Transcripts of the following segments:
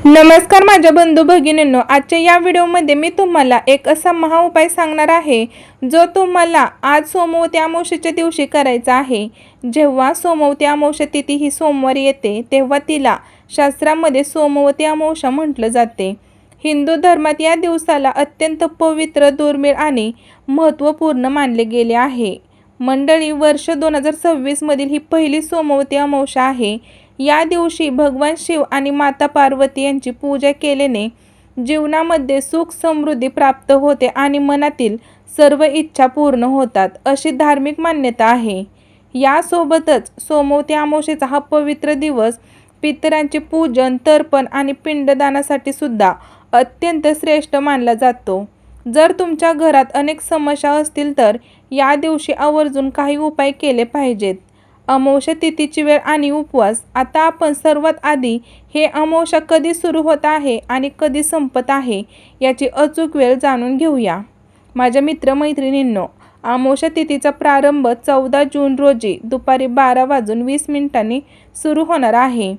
नमस्कार माझ्या बंधू भगिनींनो, आजच्या या व्हिडिओमध्ये मी तुम्हाला एक असा महाउपाय सांगणार आहे जो तुम्हाला आज सोमवती अमावस्येच्या दिवशी करायचा आहे। जेव्हा सोमवती अमावस्या तिथी ही सोमवारी येते तेव्हा तिला शास्त्रामध्ये सोमवती अमावस्या म्हटलं जाते। हिंदू धर्मात या दिवसाला अत्यंत पवित्र, दुर्मिळ आणि महत्त्वपूर्ण मानले गेले आहे। मंडळी, वर्ष 2026 मधील ही पहिली सोमवती अमावस्या आहे। या दिवशी भगवान शिव आणि माता पार्वती यांची पूजा केल्याने जीवनामध्ये सुख समृद्धी प्राप्त होते आणि मनातील सर्व इच्छा पूर्ण होतात, अशी धार्मिक मान्यता आहे। यासोबतच सोमवती अमावस्येचा हा पवित्र दिवस पितरांचे पूजन, तर्पण आणि पिंडदानासाठी सुद्धा अत्यंत श्रेष्ठ मानला जातो। जर तुमच्या घरात अनेक समस्या असतील तर या दिवशी आवर्जून काही उपाय केले पाहिजेत। अमावस्या तिथीची वेळ आणि उपवास। आता आपण सर्वात आधी हे अमावस्या कधी सुरू होत आहे आणि कधी संपत आहे याची अचूक वेळ जाणून घेऊया। माझ्या मित्रमैत्रिणींनो, अमावस्या तिथीचा प्रारंभ 14 जून रोजी दुपारी 12:20 सुरू होणार आहे।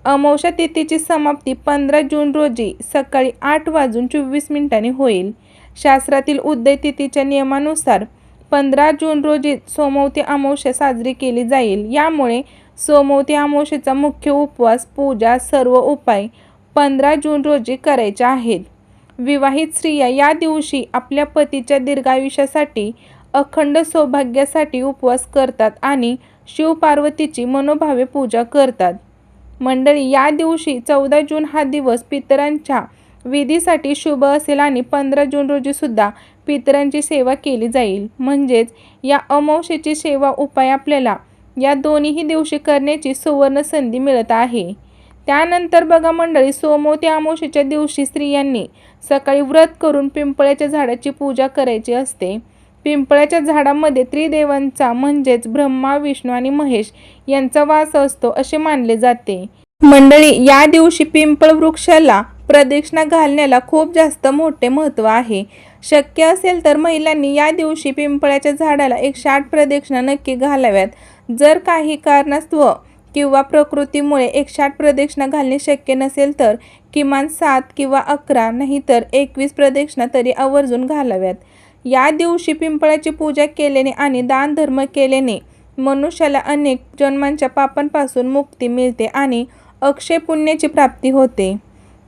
अमावस्या तिथीची समाप्ती 15 जून रोजी सकाळी 8:24 होईल। शास्त्रातील उदय तिथीच्या नियमानुसार 15 जून रोजी सोमवती अमावस्या साजरी केली जाईल। यामुळे सोमवती अमावस्येचा मुख्य उपवास, पूजा, सर्व उपाय 15 जून रोजी करायचे आहेत। विवाहित स्त्रिया या दिवशी आपल्या पतीच्या दीर्घायुष्यासाठी, अखंड सौभाग्यासाठी उपवास करतात आणि शिव पार्वतीची मनोभावे पूजा करतात। मंडळी, या दिवशी 14 जून हा दिवस पितरांच्या विधीसाठी शुभ असेल आणि 15 जून रोजी सुद्धा पितरांची सेवा केली जाईल। म्हणजेच या अमावस्येची सेवा उपाय आपल्याला या दोन्ही दिवशी करण्याची सुवर्ण संधी मिळत आहे। त्यानंतर बघा मंडळी, सोमवती अमावस्येच्या दिवशी स्त्रियांनी सकाळी व्रत करून पिंपळाच्या झाडाची पूजा करायची असते। पिंपळाच्या झाडामध्ये त्रिदेवांचा म्हणजेच ब्रह्मा, विष्णू आणि महेश यांचा वास असतो असे मानले जाते। मंडळी, या दिवशी पिंपळ वृक्षाला प्रदक्षिणा घालण्याला खूप जास्त मोठे महत्त्व आहे। शक्य असेल तर महिलांनी या दिवशी पिंपळाच्या झाडाला 108 प्रदक्षिणा नक्की घालाव्यात। जर काही कारणास्तव किंवा प्रकृतीमुळे 108 प्रदक्षिणा घालणे शक्य नसेल तर किमान 7 किंवा 11 नाहीतर 21 प्रदक्षिणा तरी आवर्जून घालाव्यात। या दिवशी पिंपळाची पूजा केल्याने आणि दान धर्म केल्याने मनुष्याला अनेक जन्मांच्या पापांपासून मुक्ती मिळते आणि अक्षय पुण्याची प्राप्ती होते।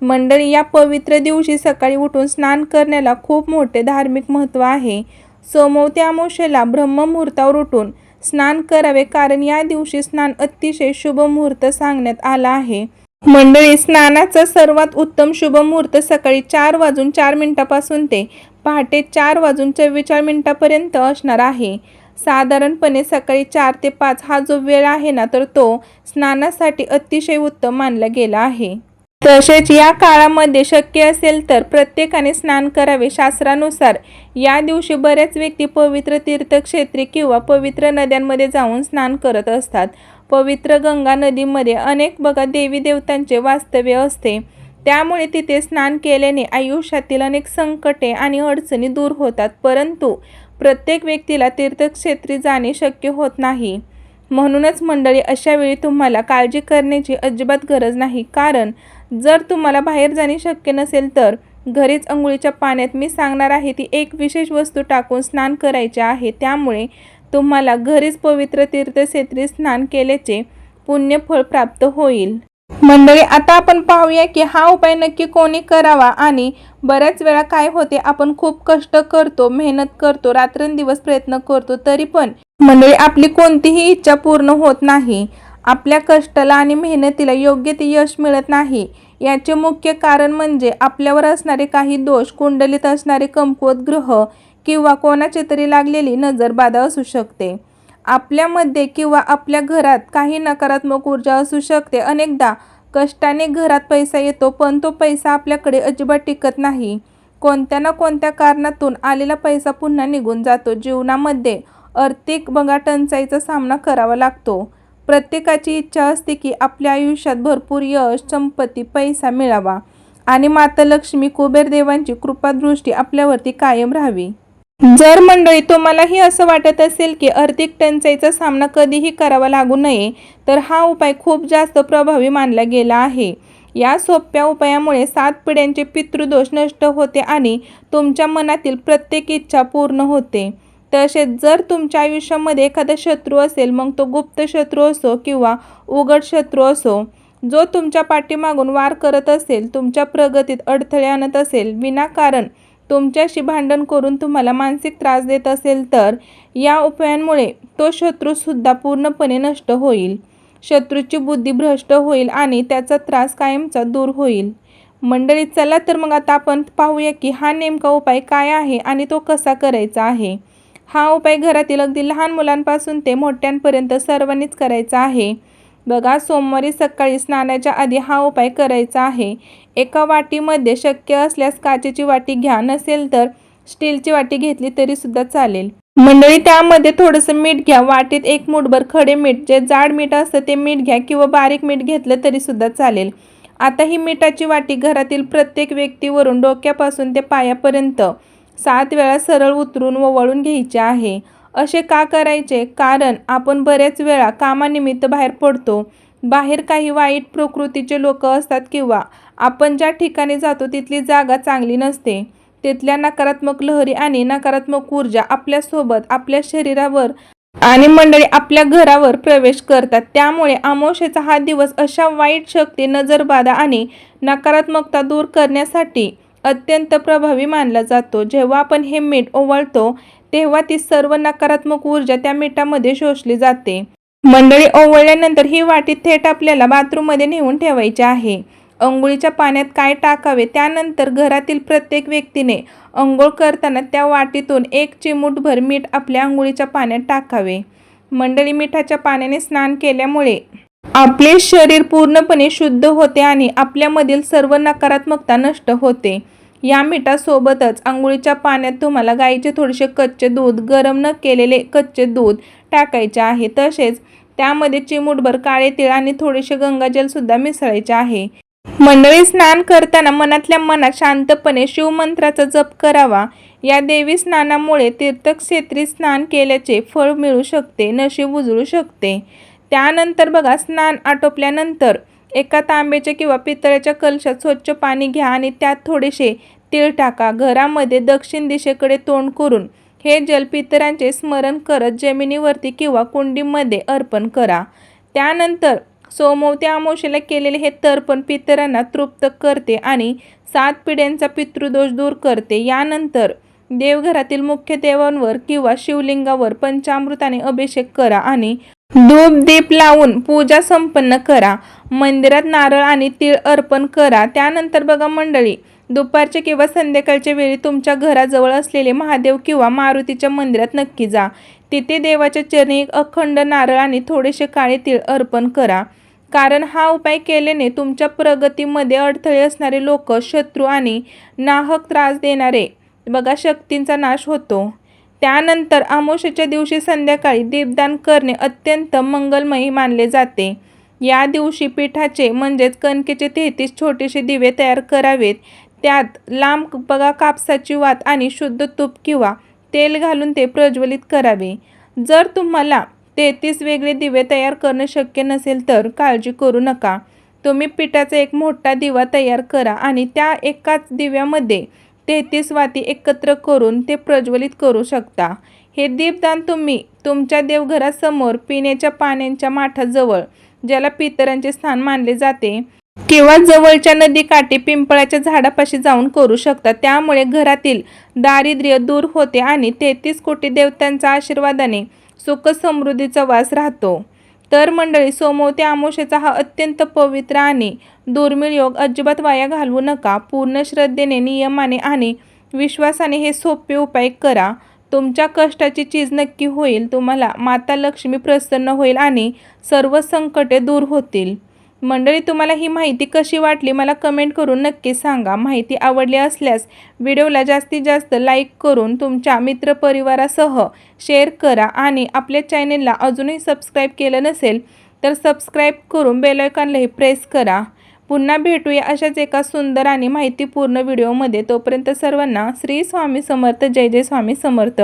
मंडळी, या पवित्र दिवशी सकाळी उठून स्नान करण्याला खूप मोठे धार्मिक महत्त्व आहे। सोमवती अमावस्येला ब्रह्ममुहूर्तावर उठून स्नान करावे, कारण या दिवशी स्नान अतिशय शुभ मुहूर्त सांगण्यात आला आहे। मंडळी, स्नानाचा सर्वात उत्तम शुभ मुहूर्त सकाळी 4:04 पासून ते पहाटे 4:44 पर्यंत असणार आहे। साधारणपणे सकाळी 4 ते 5 हा जो वेळ आहे ना, तर तो स्नानासाठी अतिशय उत्तम मानला गेला आहे। तसेच या काळामध्ये शक्य असेल तर प्रत्येकाने स्नान करावे। शास्त्रानुसार या दिवशी बऱ्याच व्यक्ती पवित्र तीर्थक्षेत्री किंवा पवित्र नद्यांमध्ये जाऊन स्नान करत असतात। पवित्र गंगा नदीमध्ये अनेक देवी देवतांचे वास्तव्य असते, त्यामुळे तिथे स्नान केल्याने आयुष्यातील अनेक संकटे आणि अडचणी दूर होतात। परंतु प्रत्येक व्यक्तीला तीर्थक्षेत्री जाणे शक्य होत नाही। म्हणूनच मंडळी, अशा वेळी तुम्हाला काळजी करण्याची अजिबात गरज नाही, कारण जर तुम्हाला बाहेर जाणे शक्य नसेल तर घरीच अंघोळीच्या पाण्यात मी सांगणार आहे ती एक विशेष वस्तू टाकून स्नान करायचे आहे। त्यामुळे तुम्हाला घरीच पवित्र तीर्थक्षेत्री स्नान केल्याचे पुण्यफळ प्राप्त होईल। मंडळी, आता आपण पाहूया की हा उपाय नक्की कोणी करावा आणि बऱ्याच वेळा काय होते, आपण खूप कष्ट करतो, मेहनत करतो, रात्रंदिवस प्रयत्न करतो, तरी पण मंडळी आपली कोणतीही इच्छा पूर्ण होत नाही। आपल्या कष्टाला आणि मेहनतीला योग्य ते यश मिळत नाही। याचे मुख्य कारण म्हणजे आपल्यावर असणारे काही दोष, कुंडलीत असणारे कमकुवत ग्रह किंवा कोणाची तरी लागलेली नजरबाधा असू शकते। आपल्यामध्ये किंवा आपल्या घरात काही नकारात्मक ऊर्जा असू शकते। अनेकदा कष्टाने घरात पैसा येतो, पण तो पैसा आपल्याकडे अजिबात टिकत नाही। कोणत्या ना कोणत्या कारणातून आलेला पैसा पुन्हा निघून जातो। जीवनामध्ये आर्थिक टंचाईचा सामना करावा लागतो। प्रत्येकाची इच्छा असते की आपल्या आयुष्यात भरपूर यश, संपत्ती, पैसा मिळावा आणि माता लक्ष्मी, कुबेर देवांची कृपादृष्टी आपल्यावरती कायम राहावी। जर मंडळी तुम्हालाही असं वाटत असेल की आर्थिक टंचाईचा सामना कधीही करावा लागू नये, तर हा उपाय खूप जास्त प्रभावी मानला गेला आहे। या सोप्या उपायामुळे 7 पिढ्यांचे पितृदोष नष्ट होते आणि तुमच्या मनातील प्रत्येक इच्छा पूर्ण होते। तसेच जर तुमच्या आयुष्यामध्ये एखादा शत्रू असेल, मग तो गुप्त शत्रू असो किंवा उघड शत्रू असो, जो तुमच्या पाठीमागून वार करत असेल, तुमच्या प्रगतीत अडथळे आणत असेल, विनाकारण तुमच्याशी भांडण करून तुम्हाला मानसिक त्रास देत असेल, तर या उपायांमुळे तो शत्रूसुद्धा पूर्णपणे नष्ट होईल। शत्रूची बुद्धी भ्रष्ट होईल आणि त्याचा त्रास कायमचा दूर होईल। मंडळी, चला तर मग आता आपण पाहूया की हा नेमका उपाय काय आहे आणि तो कसा करायचा आहे। हा उपाय घरातील अगदी लहान मुलांपासून ते मोठ्यांपर्यंत सर्वांनीच करायचा आहे। बघा, सोमवारी सकाळी स्नानाच्या आधी हा उपाय करायचा आहे। एका वाटीमध्ये शक्य असल्यास काचेची वाटी घ्या, नसेल तर स्टीलची वाटी घेतली तरी सुद्धा चालेल। मंडळी, त्यामध्ये थोडंसं मीठ घ्या। वाटीत 1 मूठभर खडे मीठ, जे जाड मीठ असतं ते मीठ घ्या किंवा बारीक मीठ घेतलं तरी सुद्धा चालेल। आता ही मिठाची वाटी घरातील प्रत्येक व्यक्तीवरून डोक्यापासून ते पायापर्यंत 7 वेळा सरळ उतरून वळून घ्यायचे आहे। असे का करायचे? कारण आपण बऱ्याच वेळा कामानिमित्त बाहेर पडतो, बाहेर काही वाईट प्रकृतीचे लोक असतात किंवा आपण ज्या ठिकाणी जातो तिथली जागा चांगली नसते, तिथल्या नकारात्मक लहरी आणि नकारात्मक ऊर्जा आपल्यासोबत आपल्या शरीरावर आणि मंडळी आपल्या घरावर प्रवेश करतात। त्यामुळे अमावस्येचा हा दिवस अशा वाईट शक्ती, नजरबाधा आणि नकारात्मकता दूर करण्यासाठी अत्यंत प्रभावी मानला जातो। जेव्हा आपण हे मीठ ओवाळतो तेव्हा ती सर्व नकारात्मक ऊर्जा त्या मिठामध्ये शोषली जाते। मंडळी, ओवाळल्यानंतर ही वाटी थेट आपल्याला बाथरूममध्ये नेऊन ठेवायची आहे। अंघोळीच्या पाण्यात काय टाकावे? त्यानंतर घरातील प्रत्येक व्यक्तीने अंघोळ करताना त्या वाटीतून 1 चिमूटभर मीठ आपल्या अंघोळीच्या पाण्यात टाकावे। मंडळी, मिठाच्या पाण्याने स्नान केल्यामुळे आपले शरीर पूर्णपणे शुद्ध होते आणि आपल्यामधील सर्व नकारात्मकता नष्ट होते। या मिठासोबतच अंघोळीच्या पाण्यात तुम्हाला गाईचे थोडेसे कच्चे दूध, गरम न केलेले कच्चे दूध टाकायचे आहे। तसेच त्यामध्ये चिमूटभर काळे तीळ आणि थोडेसे गंगाजल सुद्धा मिसळायचे आहे। मंडळी, स्नान करताना मनातल्या मनात शांतपणे शिवमंत्राचा जप करावा। या देवी स्नानामुळे तीर्थक्षेत्री स्नान केल्याचे फळ मिळू शकते, नशीब उजळू शकते। त्यानंतर बघा, स्नान आटोपल्यानंतर एका तांब्याच्या किंवा पितळेच्या कलशात स्वच्छ पाणी घ्या आणि त्यात थोडेसे तीळ टाका। घरामध्ये दक्षिण दिशेकडे तोंड करून हे जल पितरांचे स्मरण करत जमिनीवरती किंवा कुंडीमध्ये अर्पण करा। त्यानंतर सोमवती अमावस्येला केलेले हे तर्पण पितरांना तृप्त करते आणि 7 पिढ्यांचा पितृदोष दूर करते। यानंतर देवघरातील मुख्य देवांवर किंवा शिवलिंगावर पंचामृताने अभिषेक करा आणि धूप दीप लावून पूजा संपन्न करा। मंदिरात नारळ आणि तीळ अर्पण करा। त्यानंतर बघा मंडळी, दुपारच्या किंवा संध्याकाळच्या वेळी तुमच्या घराजवळ असलेले महादेव किंवा मारुतीच्या मंदिरात नक्की जा। तिथे देवाच्या चरणी 1 अखंड नारळ आणि थोडेसे काळे तीळ अर्पण करा। कारण हा उपाय केल्याने तुमच्या प्रगतीमध्ये अडथळे असणारे लोक, शत्रू आणि नाहक त्रास देणारे बघा शक्तींचा नाश होतो। त्यानंतर अमावस्येच्या दिवशी संध्याकाळी दीपदान करणे अत्यंत मंगलमयी मानले जाते। या दिवशी पिठाचे म्हणजेच कणकेचे 33 छोटेसे दिवे तयार करावेत। त्यात लांब बघा कापसाची वात आणि शुद्ध तूप किंवा तेल घालून ते प्रज्वलित करावे। जर तुम्हाला 33 वेगळे दिवे तयार करणे शक्य नसेल तर काळजी करू नका, तुम्ही पिठाचा एक मोठा दिवा तयार करा आणि त्या एकाच दिव्यामध्ये 33 वाती एकत्र करून ते प्रज्वलित करू शकता। हे दीपदान तुम्ही तुमच्या देवघरासमोर पिण्याच्या पाण्याच्या माठाजवळ, ज्याला पितरांचे स्थान मानले जाते, किंवा जवळच्या नदीकाठी पिंपळाच्या झाडापाशी जाऊन करू शकता। त्यामुळे घरातील दारिद्र्य दूर होते आणि 33 कोटी देवतांच्या आशीर्वादाने सुख समृद्धीचा वास राहतो। तर मंडळी, सोमवती अमावस्येचा हा अत्यंत पवित्र आणि दुर्मिळ योग अजिबात वाया घालवू नका। पूर्ण श्रद्धेने, नियमाने आणि विश्वासाने हे सोपे उपाय करा। तुमच्या कष्टाची चीज नक्की होईल, तुम्हाला माता लक्ष्मी प्रसन्न होईल आणि सर्व संकटे दूर होतील। मंडळी, तुम्हाला ही माहिती कशी वाटली मला कमेंट करून नक्की सांगा। माहिती आवडली असल्यास व्हिडिओला जास्तीत जास्त लाईक करून तुमच्या मित्रपरिवारासह शेअर करा आणि आपल्या चॅनेलला अजूनही सबस्क्राईब केलं नसेल तर सबस्क्राईब करून बेल आयकॉनलाही प्रेस करा। पुन्हा भेटूया अशाच एका सुंदर आणि माहितीपूर्ण व्हिडिओमध्ये। तोपर्यंत सर्वांना श्री स्वामी समर्थ, जय जय स्वामी समर्थ।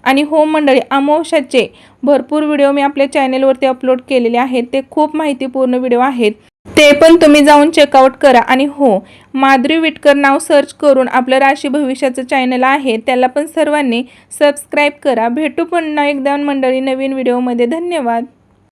आणि हो मंडळी, अमावस्याचे भरपूर व्हिडिओ मी आपल्या चॅनेलवरती अपलोड केलेले आहेत, ते खूप माहितीपूर्ण व्हिडिओ आहेत। ते पण तुम्ही जाऊन चेकआउट करा. आणि हो, माधुरी विटकर नाव सर्च करून आपलं राशी भविष्याचं चॅनल आहे, त्याला पण सर्वांनी सबस्क्राईब करा. भेटू पुन्हा एकदा मंडळी नवीन व्हिडिओमध्ये. धन्यवाद.